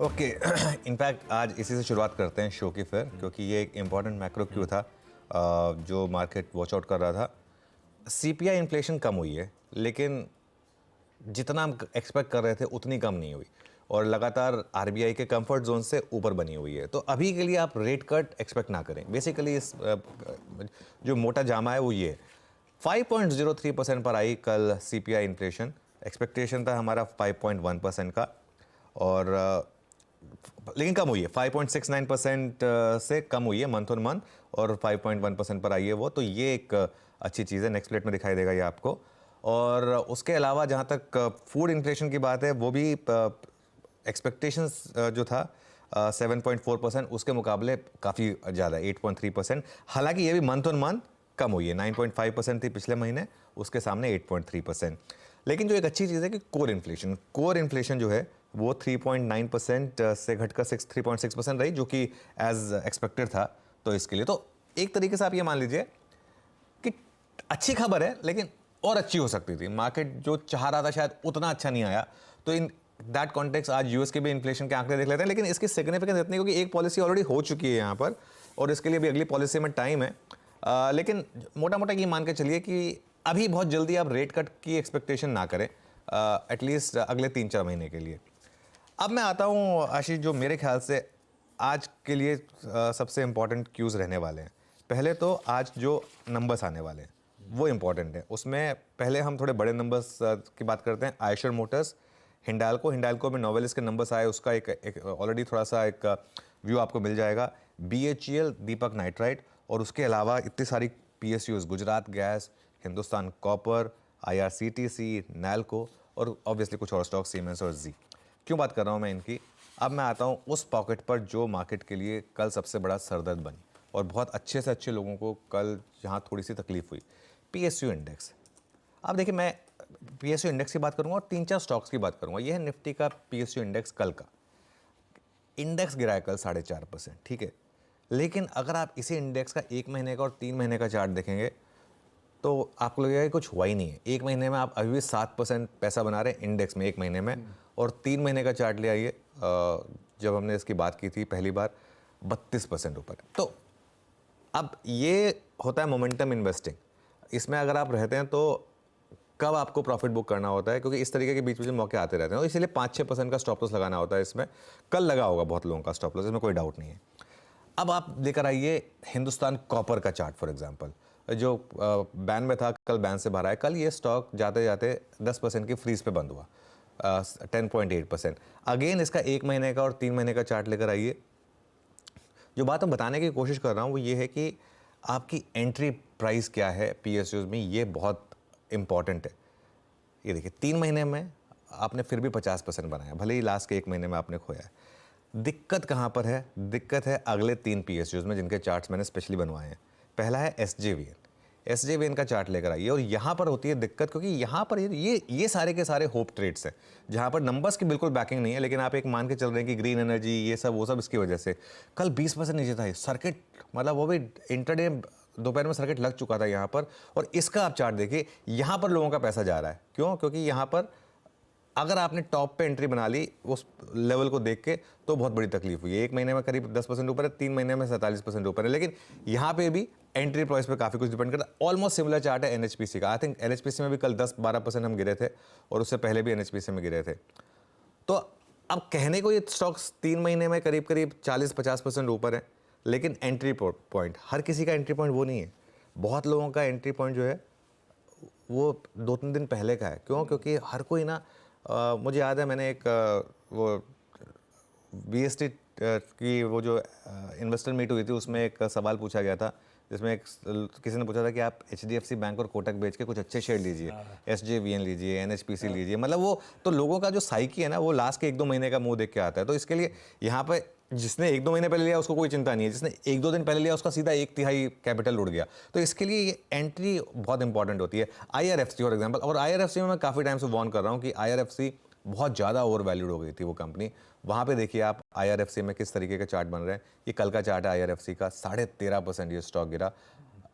Okay in fact आज इसी से शुरुआत करते हैं शो की फिर, क्योंकि ये एक इम्पॉर्टेंट मैक्रो क्यू था जो मार्केट वॉच आउट कर रहा था। सीपीआई इन्फ्लेशन कम हुई है, लेकिन जितना हम एक्सपेक्ट कर रहे थे उतनी कम नहीं हुई और लगातार आरबीआई के कंफर्ट जोन से ऊपर बनी हुई है। तो अभी के लिए आप रेट कट एक्सपेक्ट ना करें। बेसिकली इस जो मोटा जामा है वो ये है, 5.03% पर आई कल सीपीआई इन्फ्लेशन। एक्सपेक्टेशन था हमारा 5.1% का, और लेकिन कम हुई है, 5.69% से कम हुई है मंथ ऑन मंथ, और 5.1% पर आई है वो। तो ये एक अच्छी चीज़ है, नेक्स्ट प्लेट में दिखाई देगा ये आपको। और उसके अलावा जहाँ तक फूड इन्फ्लेशन की बात है, वो भी एक्सपेक्टेशंस जो था 7.4%, उसके मुकाबले काफ़ी ज़्यादा 8.3%। हालांकि ये भी मंथ ऑन मंथ कम हुई है, 9.5% थी पिछले महीने, उसके सामने 8.3%। लेकिन जो एक अच्छी चीज़ है कि कोर इन्फ्लेशन जो है वो 3.9% से घटकर 3.6% रही, जो कि एज एक्सपेक्टेड था। तो इसके लिए तो एक तरीके से आप ये मान लीजिए कि अच्छी खबर है, लेकिन और अच्छी हो सकती थी। मार्केट जो चाह रहा था शायद उतना अच्छा नहीं आया। तो इन दैट कॉन्टेक्स्ट आज यूएस के भी इन्फ्लेशन के आंकड़े देख लेते हैं, लेकिन इसकी सिग्निफिकेंस इतनी, क्योंकि एक पॉलिसी ऑलरेडी हो चुकी है यहाँ पर और इसके लिए भी अगली पॉलिसी में टाइम है। लेकिन मोटा मोटा ये मान के चलिए कि अभी बहुत जल्दी आप रेट कट की एक्सपेक्टेशन ना करें, एटलीस्ट अगले 3-4 महीने के लिए। अब मैं आता हूँ आशीष, जो मेरे ख्याल से आज के लिए सबसे इंपॉर्टेंट क्यूज़ रहने वाले हैं। पहले तो आज जो नंबर्स आने वाले हैं वो इम्पॉर्टेंट है। उसमें पहले हम थोड़े बड़े नंबर्स की बात करते हैं। आयशर मोटर्स, हिंडाल्को में नोवेलिस के नंबर्स आए, उसका एक ऑलरेडी थोड़ा सा एक व्यू आपको मिल जाएगा। बीएचईएल, दीपक नाइट्राइट, और उसके अलावा इतनी सारी PSUs, Gujarat gas, Hindustan copper, IRCTC, NALCO, और ऑब्वियसली कुछ और स्टॉक, सीमेंस और जी। क्यों बात कर रहा हूँ मैं इनकी? अब मैं आता हूँ उस पॉकेट पर जो मार्केट के लिए कल सबसे बड़ा सरदर्द बनी, और बहुत अच्छे से अच्छे लोगों को कल जहाँ थोड़ी सी तकलीफ हुई, पीएसयू इंडेक्स। अब देखिए, मैं पीएसयू इंडेक्स की बात करूँगा और 3-4 स्टॉक्स की बात करूँगा। यह है निफ्टी का पीएसयू इंडेक्स कल का। इंडेक्स गिरा है कल 4.5%, ठीक है। लेकिन अगर आप इसी इंडेक्स का 1 महीने का और 3 महीने का चार्ट देखेंगे तो आपको लगेगा कि कुछ हुआ ही नहीं है। 1 महीने में आप अभी भी 7% पैसा बना रहे हैं इंडेक्स में 1 महीने में, और 3 महीने का चार्ट ले आइए, जब हमने इसकी बात की थी पहली बार, 32% ऊपर। तो अब ये होता है मोमेंटम इन्वेस्टिंग। इसमें अगर आप रहते हैं तो कब आपको प्रॉफिट बुक करना होता है, क्योंकि इस तरीके के बीच बीच में मौके आते रहते हैं, और इसीलिए 5-6% का स्टॉप लॉस लगाना होता है इसमें। कल लगा होगा बहुत लोगों का स्टॉप लॉस, इसमें कोई डाउट नहीं है। अब आप लेकर आइए हिंदुस्तान कॉपर का चार्ट फॉर एग्जांपल, जो बैन में था, कल बैन से बाहर आया। कल ये स्टॉक जाते जाते 10% की फ्रीज पे बंद हुआ, 10.8%। अगेन इसका 1 महीने का और 3 महीने का चार्ट लेकर आइए। जो बात मैं बताने की कोशिश कर रहा हूँ वो ये है कि आपकी एंट्री प्राइस क्या है पीएसयूज में, ये बहुत इंपॉर्टेंट है। ये देखिए, 3 महीने में आपने फिर भी 50% बनाया, भले ही लास्ट के 1 महीने में आपने खोया है। दिक्कत कहाँ पर है? दिक्कत है अगले 3 पीएसयूज में, जिनके चार्ट्स मैंने स्पेशली बनवाए हैं। पहला है एसजेवीएन। एसजेवीएन का चार्ट लेकर आइए, और यहाँ पर होती है दिक्कत, क्योंकि यहाँ पर ये सारे के सारे होप ट्रेड्स हैं, जहाँ पर नंबर्स की बिल्कुल बैकिंग नहीं है, लेकिन आप एक मान के चल रहे हैं कि ग्रीन एनर्जी, ये सब वो सब, इसकी वजह से कल 20% नीचे था सर्किट, मतलब वो भी इंटरडे दोपहर में सर्किट लग चुका था यहाँ पर। और इसका आप चार्ट देखिए, यहाँ पर लोगों का पैसा जा रहा है। क्यों? क्योंकि यहाँ पर अगर आपने टॉप पे एंट्री बना ली उस लेवल को देख के, तो बहुत बड़ी तकलीफ हुई है। 1 महीने में करीब 10% ऊपर है, 3 महीने में 47% ऊपर है। लेकिन यहाँ पे भी एंट्री प्राइस पे काफ़ी कुछ डिपेंड करता है। ऑलमोस्ट सिमिलर चार्ट है एनएचपीसी का। आई थिंक एनएचपीसी में भी कल 10-12% हम गिरे थे, और उससे पहले भी एनएचपीसी में गिरे थे। तो अब कहने को ये स्टॉक्स 3 महीने में करीब करीब 40-50% ऊपर है, लेकिन एंट्री पॉइंट, हर किसी का एंट्री पॉइंट वो नहीं है। बहुत लोगों का एंट्री पॉइंट जो है वो 2-3 दिन पहले का है। क्यों? क्योंकि हर कोई ना, मुझे याद है मैंने एक वो बीएसटी की वो जो इन्वेस्टर मीट हुई थी, उसमें एक सवाल पूछा गया था, जिसमें किसी ने पूछा था कि आप एचडीएफसी बैंक और कोटक बेच के कुछ अच्छे शेयर लीजिए, एसजेवीएन लीजिए, एनएचपीसी लीजिए। मतलब वो तो लोगों का जो साइकी है ना, वो लास्ट के 1-2 महीने का मुंह देख के आता है। तो इसके लिए यहाँ पे जिसने 1-2 महीने पहले लिया उसको कोई चिंता नहीं है, जिसने 1-2 दिन पहले लिया उसका सीधा 1/3 कैपिटल उड़ गया। तो इसके लिए ये एंट्री बहुत इंपॉर्टेंट होती है। आईआरएफसी फॉर एग्जांपल, और आईआरएफसी में मैं काफ़ी टाइम से वार्न कर रहा हूँ कि आईआरएफसी बहुत ज़्यादा ओवर वैल्यूड हो गई थी वो कंपनी। वहाँ पे देखिए आप आईआरएफसी में किस तरीके के चार्ट बन रहे हैं। ये कल का चार्ट है आईआरएफसी का, 13.5% ये स्टॉक गिरा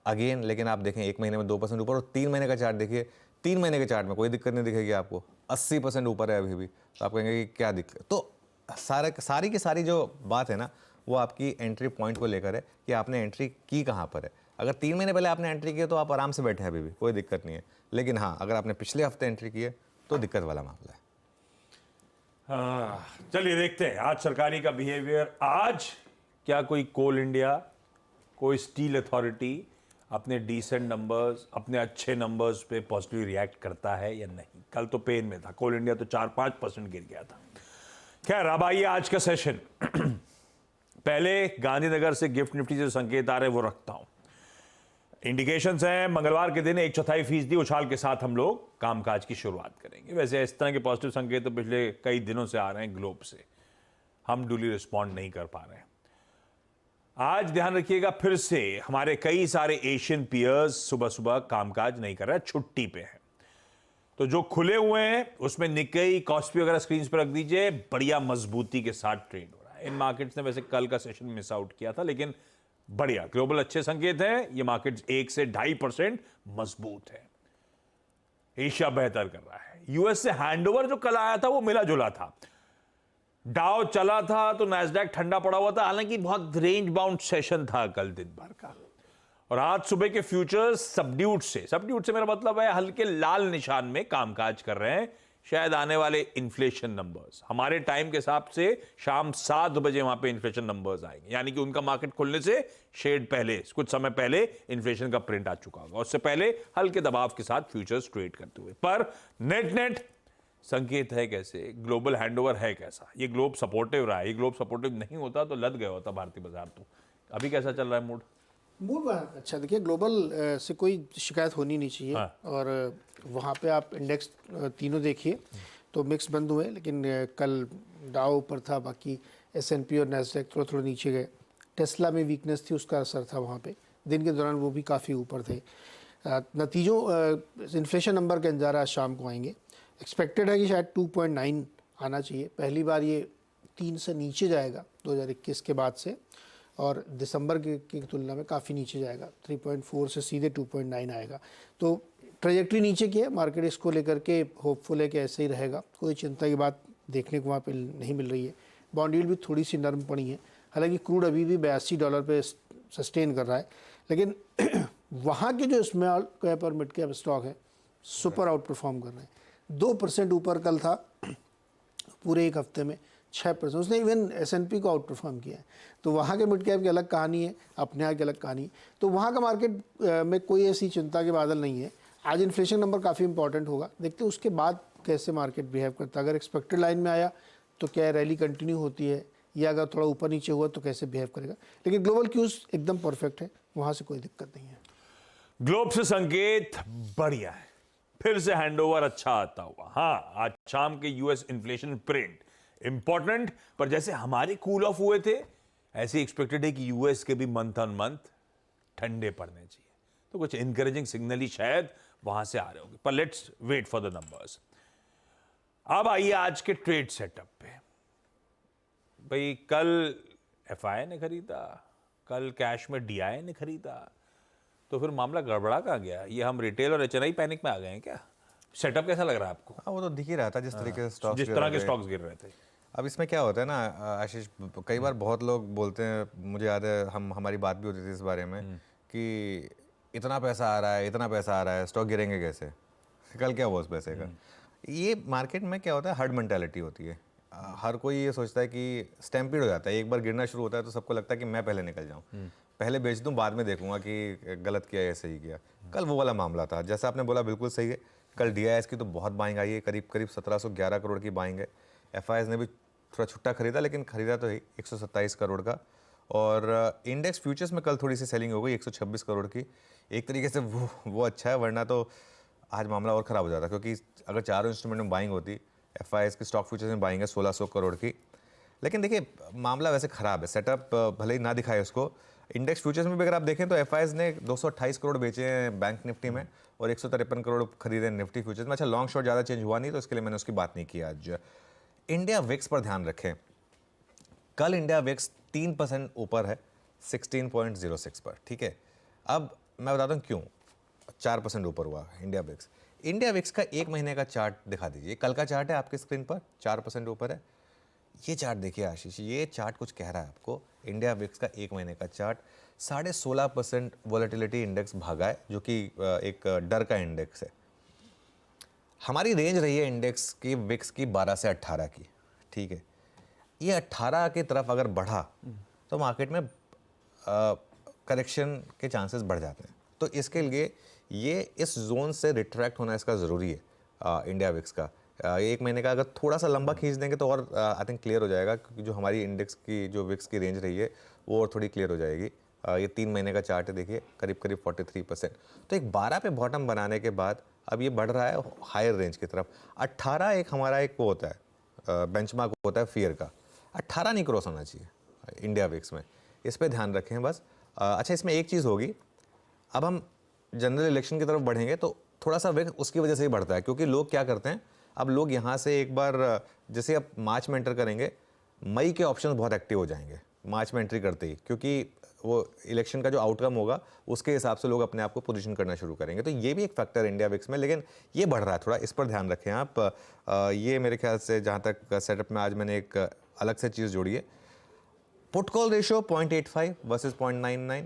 अगेन। लेकिन आप देखें 1 महीने में 2% ऊपर, और 3 महीने का चार्ट देखिए, 3 महीने के चार्ट में कोई दिक्कत नहीं दिखेगी आपको, 80% ऊपर है अभी भी। तो आप कहेंगे कि क्या दिक्कत? तो सारी की सारी जो बात है ना वो आपकी एंट्री पॉइंट को लेकर है कि आपने एंट्री की कहाँ पर है। अगर 3 महीने पहले आपने एंट्री की है तो आप आराम से बैठे हैं, अभी भी कोई दिक्कत नहीं है। लेकिन हाँ, अगर आपने पिछले हफ्ते एंट्री की है तो दिक्कत वाला मामला है। चलिए देखते हैं आज सरकारी का बिहेवियर। आज क्या कोई कोल इंडिया, कोई स्टील अथॉरिटी अपने डिसेंट नंबर्स, अपने अच्छे नंबर्स पे पॉजिटिव रिएक्ट करता है या नहीं। कल तो पेन में था, कोल इंडिया तो 4-5% गिर गया था। खैर अब आइए आज का सेशन। पहले गांधीनगर से गिफ्ट निफ्टी से संकेत आ रहे वो रखता हूं। इंडिकेशंस हैं मंगलवार के दिन 1/4% उछाल के साथ हम लोग कामकाज की शुरुआत करेंगे। वैसे इस तरह के पॉजिटिव संकेत तो पिछले कई दिनों से आ रहे हैं ग्लोब से, हम डुली रिस्पॉन्ड नहीं कर पा रहे हैं। आज ध्यान रखिएगा, फिर से हमारे कई सारे एशियन पियर्स सुबह सुबह कामकाज नहीं कर रहे हैं, छुट्टी पे हैं। तो जो खुले हुए हैं उसमें निक्केई, कॉस्पी वगैरह स्क्रीन पर रख दीजिए, बढ़िया मजबूती के साथ ट्रेड हो रहा है। इन मार्केट्स ने वैसे कल का सेशन मिस आउट किया था, लेकिन बढ़िया ग्लोबल अच्छे संकेत हैं। ये मार्केट्स 1 से 2.5% मजबूत है। एशिया बेहतर कर रहा है। यूएस से हैंडओवर जो कल आया था वो मिला जुला था। डाउ चला था तो नैस्डैक ठंडा पड़ा हुआ था, हालांकि बहुत रेंज बाउंड सेशन था कल दिन भर का। और आज सुबह के फ्यूचर्स सबड्यूड से मेरा मतलब है हल्के लाल निशान में कामकाज कर रहे हैं। शायद आने वाले इन्फ्लेशन नंबर्स हमारे टाइम के हिसाब से शाम 7 बजे वहां पे इन्फ्लेशन नंबर्स आएंगे, यानी कि उनका मार्केट खुलने से शेड पहले, कुछ समय पहले इन्फ्लेशन का प्रिंट आ चुका होगा। उससे पहले हल्के दबाव के साथ फ्यूचर्स ट्रेड करते हुए, पर नेट संकेत है कैसे, ग्लोबल हैंडओवर है कैसा। ये ग्लोब सपोर्टिव रहा है। ये ग्लोब सपोर्टिव नहीं होता तो लद गया होता भारतीय बाजार। तो अभी कैसा चल रहा है मूड? मूड अच्छा, देखिए ग्लोबल से कोई शिकायत होनी नहीं चाहिए। हाँ। और वहाँ पे आप इंडेक्स तीनों देखिए तो मिक्स बंद हुए, लेकिन कल डाउ ऊपर था, बाकी S&P और नैस्डैक थोड़ा थोड़ा नीचे गए। टेस्ला में वीकनेस थी, उसका असर था वहाँ पे। दिन के दौरान वो भी काफ़ी ऊपर थे। नतीजों इन्फ्लेशन नंबर के अंजार आज शाम को आएंगे। एक्सपेक्टेड है कि शायद 2.9 आना चाहिए। पहली बार ये 3 से नीचे जाएगा 2021 के बाद से, और दिसंबर की तुलना में काफ़ी नीचे जाएगा। 3.4 से सीधे 2.9 आएगा। तो ट्रेजेक्ट्री नीचे की है, मार्केट इसको लेकर के होपफुल है कि ऐसे ही रहेगा। कोई चिंता की बात देखने को वहाँ पे नहीं मिल रही है। बॉन्ड यील्ड भी थोड़ी सी नरम पड़ी है, हालांकि क्रूड अभी भी $82 पे सस्टेन कर रहा है। लेकिन वहाँ के जो स्मॉल कैप और मिड कैप स्टॉक है सुपर आउट परफॉर्म कर रहे हैं। 2% ऊपर कल था पूरे एक हफ्ते में, 6%। उसने इवन S&P को आउट परफॉर्म किया है। तो वहाँ के मिड कैप की अलग कहानी है, अपने यहाँ की अलग कहानी है। तो वहाँ का मार्केट में कोई ऐसी चिंता के बादल नहीं है। आज इन्फ्लेशन नंबर काफ़ी इंपॉर्टेंट होगा, देखते हैं उसके बाद कैसे मार्केट बिहेव करता है। अगर एक्सपेक्टेड लाइन में आया तो क्या रैली कंटिन्यू होती है, या अगर थोड़ा ऊपर नीचे हुआ तो कैसे बिहेव करेगा। लेकिन ग्लोबल क्यूज एकदम परफेक्ट है, वहाँ से कोई दिक्कत नहीं है। ग्लोब से संकेत बढ़िया है, फिर से हैंडओवर अच्छा आता हुआ। हाँ, आज शाम के यूएस इन्फ्लेशन प्रिंट इंपॉर्टेंट, पर जैसे हमारे कूल ऑफ हुए थे ऐसे एक्सपेक्टेड है कि यूएस के भी मंथ ऑन मंथ ठंडे पड़ने चाहिए। तो कुछ इंकरेजिंग सिग्नल ही शायद वहां से आ रहे होंगे, पर let's wait for the numbers. अब आइए आज के ट्रेड सेटअप पे। भाई कल एफआई ने खरीदा, कल कैश में डीआई ने खरीदा, तो फिर मामला गड़बड़ा कहाँ गया? ये हम रिटेल और एचएनआई पैनिक में आ गए हैं क्या? सेटअप कैसा लग रहा है आपको? हाँ, वो तो दिख ही रहा था जिस तरीके से स्टॉक्स जिस तरह के स्टॉक्स गिर रहे थे। अब इसमें क्या होता है ना आशीष, कई बार बहुत लोग बोलते हैं, मुझे याद है हमारी बात भी होती थी इस बारे में कि इतना पैसा आ रहा है, इतना पैसा आ रहा है, स्टॉक गिरेंगे कैसे? कल क्या हुआ उस पैसे का? ये मार्केट में क्या होता है, हर्ड मेंटालिटी होती है। हर कोई ये सोचता है कि स्टैम्पीड हो जाता है, एक बार गिरना शुरू होता है तो सबको लगता है कि मैं पहले निकल जाऊं, पहले बेच दूं, बाद में देखूंगा कि गलत किया या सही किया। कल वो वाला मामला था, जैसा आपने बोला बिल्कुल सही है। कल डीआईएस की तो बहुत बाइंग आई है, करीब 1711 करोड़ की बाइंग है। एफआईएस ने भी थोड़ा छुट्टा खरीदा, लेकिन खरीदा तो 127 करोड़ का। और इंडेक्स फ्यूचर्स में कल थोड़ी सी सेलिंग हो गई 126 करोड़ की। एक तरीके से वो अच्छा है, वरना तो आज मामला और ख़राब हो जाता, क्योंकि अगर चारों इंस्ट्रूमेंट में बाइंग होती, एफआईएस की स्टॉक फ्यूचर्स में बाइंग है 1600 करोड़ की। लेकिन देखिए मामला वैसे ख़राब है, सेटअप भले ही ना दिखाए उसको। इंडेक्स फ्यूचर्स में भी अगर आप देखें तो एफआईएस ने 228 करोड़ बेचे हैं बैंक निफ्टी में और 153 करोड़ खरीदे निफ्टी फ्यूचर्स में। अच्छा, लॉन्ग शॉर्ट ज़्यादा चेंज हुआ नहीं, तो इसके लिए मैंने उसकी बात नहीं की आज। इंडिया विक्स पर ध्यान रखें, कल इंडिया विक्स 3% ऊपर है 16.06 पर, ठीक है। अब मैं बताता हूँ क्यों 4% ऊपर हुआ इंडिया विक्स। इंडिया विक्स का एक महीने का चार्ट दिखा दीजिए, कल का चार्ट है आपकी स्क्रीन पर, 4% ऊपर है। ये चार्ट देखिए आशीष, ये चार्ट कुछ कह रहा है आपको। इंडिया विक्स का 1 महीने का चार्ट, 16.5% वॉलेटिलिटी इंडेक्स भागा है, जो कि एक डर का इंडेक्स है। हमारी रेंज रही है इंडेक्स की, विक्स की 12 से 18 की, ठीक है। ये 18 की तरफ अगर बढ़ा तो मार्केट में करेक्शन के चांसेस बढ़ जाते हैं। तो इसके लिए ये इस जोन से रिट्रैक्ट होना इसका ज़रूरी है इंडिया विक्स का। 1 महीने का अगर थोड़ा सा लंबा खींच देंगे तो और आई थिंक क्लियर हो जाएगा, क्योंकि जो हमारी इंडेक्स की जो विक्स की रेंज रही है वो और थोड़ी क्लियर हो जाएगी। ये 3 महीने का चार्ट है, देखिए करीब करीब 43%। तो एक 12 पे बॉटम बनाने के बाद अब ये बढ़ रहा है हायर रेंज की तरफ। 18 एक हमारा एक वो होता है बेंचमार्क होता है फियर का, 18 नहीं क्रॉस होना चाहिए इंडिया विक्स में, इस पर ध्यान रखें बस। अच्छा, इसमें एक चीज़ होगी, अब हम जनरल इलेक्शन की तरफ बढ़ेंगे तो थोड़ा सा विक्स उसकी वजह से ही बढ़ता है, क्योंकि लोग क्या करते हैं, अब लोग यहाँ से एक बार जैसे अब मार्च में एंटर करेंगे, मई के ऑप्शंस बहुत एक्टिव हो जाएंगे मार्च में एंट्री करते ही, क्योंकि वो इलेक्शन का जो आउटकम होगा उसके हिसाब से लोग अपने आप को पोजीशन करना शुरू करेंगे। तो ये भी एक फैक्टर इंडिया विक्स में, लेकिन ये बढ़ रहा है थोड़ा, इस पर ध्यान रखें आप। ये मेरे ख्याल से जहाँ तक सेटअप में आज मैंने एक अलग से चीज़ जोड़ी है, put call ratio 0.85 versus 0.99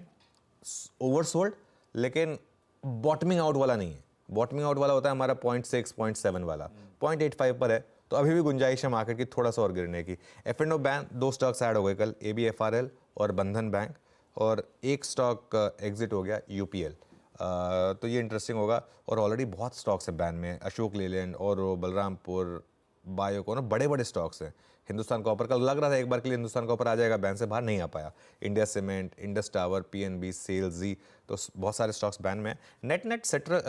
oversold, लेकिन बॉटमिंग आउट वाला नहीं है। बॉटमिंग आउट वाला होता है हमारा 0.6 0.7 वाला, 0.85 पर है, तो अभी भी गुंजाइश है मार्केट की थोड़ा सा और गिरने की। F&O बैंक 2 स्टॉक्स ऐड हो गए कल, ABFRL और बंधन बैंक, और एक स्टॉक एग्जिट हो गया UPL। तो ये इंटरेस्टिंग होगा। और ऑलरेडी बहुत स्टॉक्स हैं बैन में, अशोक लेलैंड और बलरामपुर, बायोकॉन, बड़े बड़े स्टॉक्स हैं। हिंदुस्तान कॉपर, कल लग रहा था एक बार के लिए हिंदुस्तान कॉपर आ जाएगा बैन से बाहर, नहीं आ पाया। India cement, Indus tower, PNB, SAIL, जी, तो बहुत सारे स्टॉक्स बैन में हैं। नेट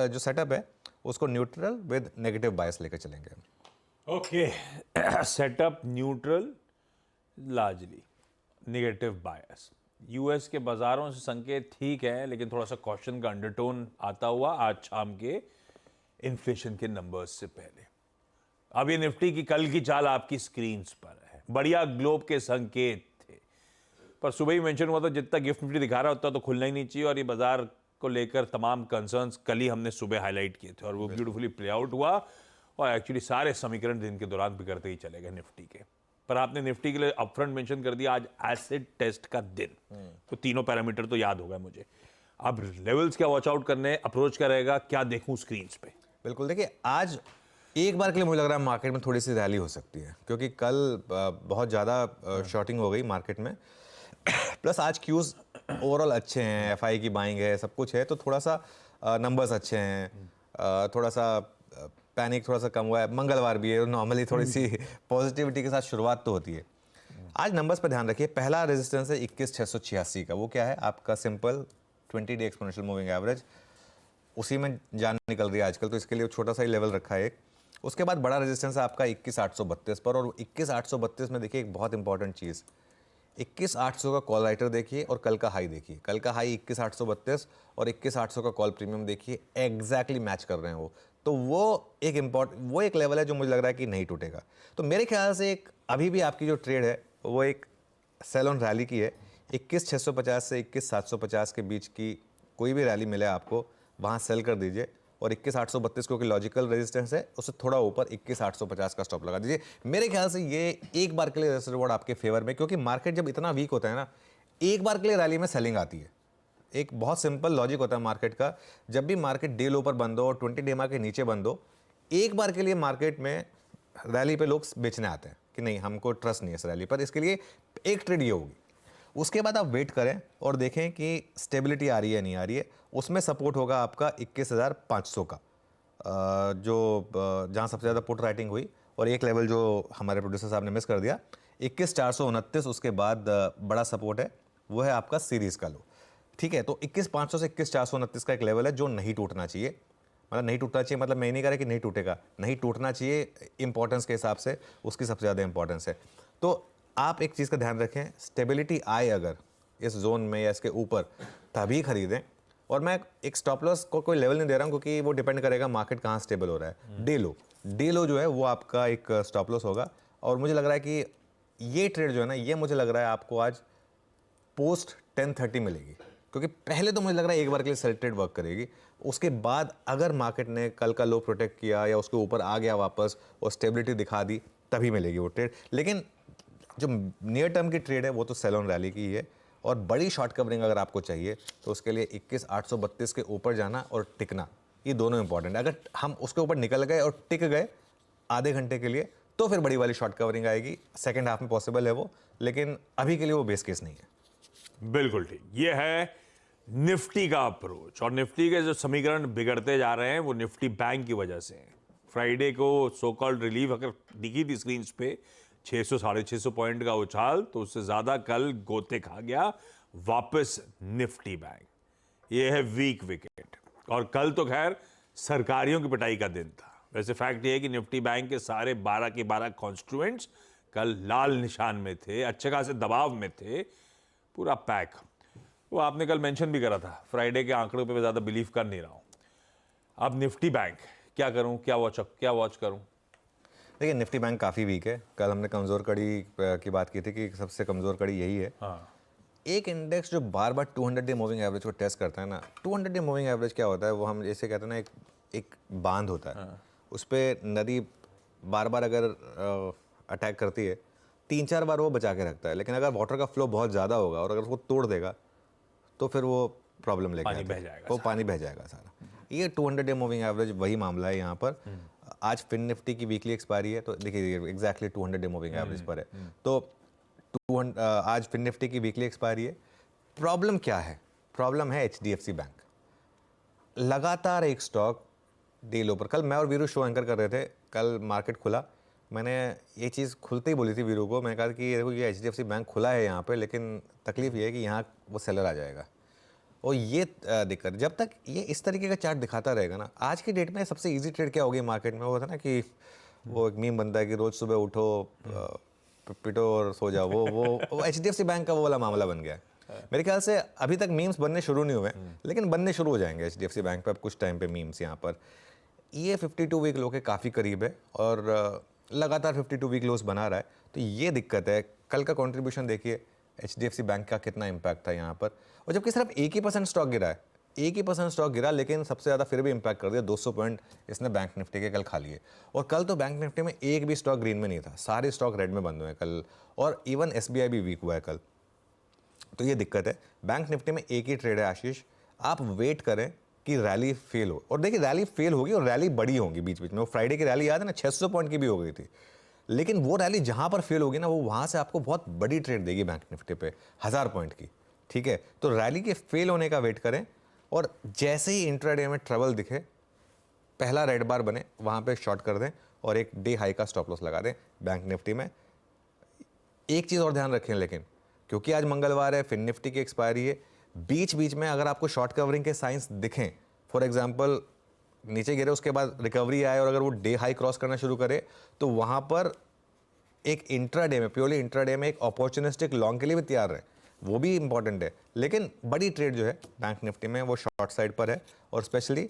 जो सेटअप है उसको न्यूट्रल विद नेगेटिव बायस लेकर चलेंगे। Okay, setup neutral, largely negative bias. US के बाजारों से संकेत ठीक है, लेकिन थोड़ा सा कॉशन का अंडरटोन आता हुआ आज शाम के इन्फ्लेशन के नंबर्स से पहले। अब ये निफ्टी की कल की चाल आपकी स्क्रीन पर है, बढ़िया ग्लोब के संकेत थे, पर सुबह ही मेंशन हुआ था जितना गिफ्ट निफ्टी दिखा रहा होता तो खुलना ही नहीं चाहिए, और ये बाजार को लेकर तमाम कंसर्न्स कल ही हमने सुबह हाईलाइट किए थे, और वो ब्यूटीफुली प्ले आउट हुआ, और एक्चुअली सारे समीकरण दिन के दौरान बिगड़ते ही चले गए निफ्टी के। पर आपने निफ्टी के लिए अपफ्रंट मेंशन कर दिया आज एसिड टेस्ट का दिन, तो तीनों पैरामीटर तो याद हो गए मुझे। अब लेवल्स क्या वॉच आउट करने, अप्रोच क्या रहेगा, क्या देखूं स्क्रीन पे? बिल्कुल, देखिए आज एक बार के लिए मुझे लग रहा है मार्केट में थोड़ी सी रैली हो सकती है, क्योंकि कल बहुत ज़्यादा शॉर्टिंग हो गई मार्केट में। प्लस आज क्यूज ओवरऑल अच्छे हैं, FI की बाइंग है, सब कुछ है, तो थोड़ा सा नंबर्स अच्छे हैं, थोड़ा सा पैनिक थोड़ा सा कम हुआ है। मंगलवार भी है, नॉर्मली थोड़ी सी पॉजिटिविटी के साथ शुरुआत तो होती है। आज नंबर्स पर ध्यान रखिए। पहला रेजिस्टेंस है 21,686 का, वो क्या है आपका simple 20 day exponential moving average, उसी में जान निकल रही है आजकल, तो इसके लिए छोटा सा ही लेवल रखा है एक। उसके बाद बड़ा रेजिस्टेंस है आपका 21,832 पर, और 21,832 में देखिए एक बहुत इंपॉर्टेंट चीज़, 21,800 का कॉल राइटर देखिए और कल का हाई देखिए। कल का हाई 21,832 और 21,800 का कॉल प्रीमियम देखिए, एग्जैक्टली मैच कर रहे हैं वो। तो वो एक लेवल है जो मुझे लग रहा है कि नहीं टूटेगा। तो मेरे ख्याल से एक अभी भी आपकी जो ट्रेड है वो एक सेल ऑन रैली की है। 21,650 से 21,750 के बीच की कोई भी रैली मिले आपको, वहाँ सेल कर दीजिए, और 21,832 क्योंकि लॉजिकल रेजिस्टेंस है, उससे थोड़ा ऊपर 21,850 का स्टॉप लगा दीजिए। मेरे ख्याल से ये एक बार के लिए रिस्क रिवॉर्ड आपके फेवर में, क्योंकि मार्केट जब इतना वीक होता है ना, एक बार के लिए रैली में सेलिंग आती है। एक बहुत सिंपल लॉजिक होता है मार्केट का, जब भी मार्केट डे लो पर बंद हो और 20 डे के नीचे बंद हो, एक बार के लिए मार्केट में रैली पे लोग बेचने आते हैं कि नहीं, हमको ट्रस्ट नहीं है इस रैली पर, इसके लिए एक ट्रेड ये होगी। उसके बाद आप वेट करें और देखें कि स्टेबिलिटी आ रही है नहीं आ रही है। उसमें सपोर्ट होगा आपका 21,500 का, जो जहाँ सबसे ज़्यादा पुट राइटिंग हुई, और एक लेवल जो हमारे प्रोड्यूसर साहब ने मिस कर दिया 21,429। उसके बाद बड़ा सपोर्ट है, वो है आपका सीरीज़ का लो, ठीक है। तो 21,500 से 21,429 का एक लेवल है जो नहीं टूटना चाहिए। मतलब नहीं टूटना चाहिए, मतलब मैं नहीं कह रहा कि नहीं टूटेगा, नहीं टूटना चाहिए इंपॉर्टेंस के हिसाब से, उसकी सबसे ज़्यादा इंपॉर्टेंस है। तो आप एक चीज़ का ध्यान रखें, स्टेबिलिटी आए अगर इस जोन में या इसके ऊपर, तभी खरीदें। और मैं एक स्टॉप लॉस को कोई लेवल नहीं दे रहा हूँ, क्योंकि वो डिपेंड करेगा मार्केट कहाँ स्टेबल हो रहा है। डे लो जो है वो आपका एक स्टॉप लॉस होगा। और मुझे लग रहा है कि ये ट्रेड जो है ना, ये मुझे लग रहा है आपको आज पोस्ट 10:30 मिलेगी, क्योंकि पहले तो मुझे लग रहा है एक बार के लिए सेल ट्रेड वर्क करेगी। उसके बाद अगर मार्केट ने कल का लो प्रोटेक्ट किया या उसके ऊपर आ गया वापस और स्टेबिलिटी दिखा दी, तभी मिलेगी वो ट्रेड। लेकिन जो नियर टर्म की ट्रेड है वो तो सेल ऑन रैली की ही है, और बड़ी शॉर्ट कवरिंग अगर आपको चाहिए तो उसके लिए 21,832 के ऊपर जाना और टिकना, ये दोनों इंपॉर्टेंट है। अगर हम उसके ऊपर निकल गए और टिक गए आधे घंटे के लिए तो फिर बड़ी वाली शॉर्ट कवरिंग आएगी, सेकेंड हाफ में पॉसिबल है वो, लेकिन अभी के लिए वो बेस केस नहीं है। बिल्कुल ठीक। ये है निफ्टी का अप्रोच, और निफ्टी के जो समीकरण बिगड़ते जा रहे हैं वो निफ्टी बैंक की वजह से हैं। फ्राइडे को सो कॉल्ड रिलीफ अगर दिखी थी स्क्रीन पे 600 650 पॉइंट का उछाल, तो उससे ज्यादा कल गोते खा गया वापस निफ्टी बैंक। ये है वीक विकेट। और कल तो खैर सरकारियों की पिटाई का दिन था। वैसे फैक्ट ये है कि निफ्टी बैंक के सारे 12 के 12 कॉन्स्टिट्यूएंट्स कल लाल निशान में थे, अच्छे खासे दबाव में थे, पूरा पैक। वो आपने कल मेंशन भी करा था, फ्राइडे के आंकड़ों पे मैं ज्यादा बिलीव कर नहीं रहा हूं। अब निफ्टी बैंक क्या करूं, क्या वॉच करूं? देखिए निफ्टी बैंक काफ़ी वीक है। कल हमने कमज़ोर कड़ी की बात की थी कि सबसे कमज़ोर कड़ी यही है। हाँ। एक इंडेक्स जो बार बार 200 डे मूविंग एवरेज को टेस्ट करता है ना, 200 डे मूविंग एवरेज क्या होता है, वो हम जैसे कहते हैं ना, एक बांध होता है। हाँ। उस पर नदी बार बार अगर अटैक करती है 3-4 बार वो बचा के रखता है, लेकिन अगर वाटर का फ्लो बहुत ज़्यादा होगा और अगर उसको तोड़ देगा तो फिर वो प्रॉब्लम लेके पानी आता बह है, जाएगा, वो पानी बह जाएगा सारा। ये 200 डे मूविंग एवरेज वही मामला है यहाँ पर। आज फिन निफ्टी की वीकली एक्सपायरी है, तो देखिए एग्जैक्टली 200 डे मूविंग एवरेज पर है। तो आज फिन निफ्टी की वीकली एक्सपायरी है। प्रॉब्लम क्या है? प्रॉब्लम है HDFC बैंक। लगातार एक स्टॉक डे लो पर। कल मैं और वीरू शो एंकर कर रहे थे, कल मार्केट खुला, मैंने ये चीज़ खुलते ही बोली थी वीरू को, मैंने कहा कि देखो ये HDFC बैंक खुला है यहाँ पे, लेकिन तकलीफ ये है कि यहाँ वो सेलर आ जाएगा। और ये दिक्कत, जब तक ये इस तरीके का चार्ट दिखाता रहेगा ना, आज की डेट में सबसे इजी ट्रेड क्या होगी मार्केट में, वो था ना कि वो एक मीम बनता है कि रोज सुबह उठो, पिटो और सो जाओ, वो HDFC बैंक का वो वाला मामला बन गया है। मेरे ख्याल से अभी तक मीम्स बनने शुरू नहीं हुए, लेकिन बनने शुरू हो जाएंगे HDFC बैंक पे अब कुछ टाइम पे मीम्स। यहाँ पर ये 52 वीक लो के काफ़ी करीब है और लगातार 52 वीक लोस बना रहा है, तो ये दिक्कत है। कल का कंट्रीब्यूशन देखिए HDFC बैंक का कितना इम्पैक्ट था यहाँ पर, और जबकि सिर्फ 1% स्टॉक गिरा है, 1% स्टॉक गिरा, लेकिन सबसे ज़्यादा फिर भी इम्पैक्ट कर दिया। 200 पॉइंट इसने बैंक निफ्टी के कल खा लिए। और कल तो बैंक निफ्टी में एक भी स्टॉक ग्रीन में नहीं था, सारे स्टॉक रेड में बंद हुए कल, और इवन SBI भी वीक हुआ है कल। तो ये दिक्कत है। बैंक निफ्टी में एक ही ट्रेड है आशीष, आप वेट करें कि रैली फेल हो। और देखिए रैली फेल होगी और रैली बड़ी होगी बीच बीच में। वो फ्राइडे की रैली याद है ना, 600 पॉइंट की भी हो गई थी, लेकिन वो रैली जहां पर फेल होगी ना, वो वहां से आपको बहुत बड़ी ट्रेड देगी बैंक निफ्टी पे 1000 पॉइंट की। ठीक है, तो रैली के फेल होने का वेट करें, और जैसे ही इंट्राडे में ट्रबल दिखे, पहला रेड बार बने, वहां पे शॉर्ट कर दें और एक डे हाई का स्टॉप लॉस लगा दें बैंक निफ्टी में। एक चीज़ और ध्यान रखें लेकिन, क्योंकि आज मंगलवार है, फिन निफ्टी की एक्सपायरी है, बीच बीच में अगर आपको शॉर्ट कवरिंग के साइंस दिखें, फॉर एग्जांपल नीचे गिरे उसके बाद रिकवरी आए और अगर वो डे हाई क्रॉस करना शुरू करे, तो वहां पर एक इंट्राडे में, प्योरली इंट्राडे में एक अपॉर्चुनिस्टिक लॉन्ग के लिए भी तैयार रहे, वो भी इंपॉर्टेंट है। लेकिन बड़ी ट्रेड जो है बैंक निफ्टी में वो शॉर्ट साइड पर है, और स्पेशली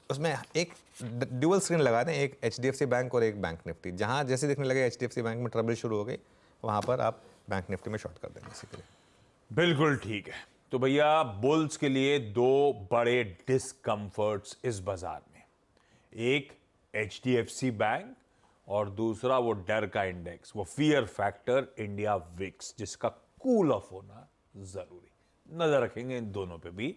उसमें एक ड्यूअल स्क्रीन लगा दें, एक HDFC बैंक और एक बैंक निफ्टी। जहां जैसे देखने लगे HDFC बैंक में ट्रबल शुरू हो गई, वहां पर आप बैंक निफ्टी में शॉर्ट कर दें बेसिकली। बिल्कुल ठीक है। तो भैया बुल्स के लिए दो बड़े डिस्कम्फर्ट्स इस बाजार में, एक HDFC बैंक और दूसरा वो डर का इंडेक्स, वो फियर फैक्टर इंडिया विक्स, जिसका कूल ऑफ होना जरूरी। नजर रखेंगे इन दोनों पे भी।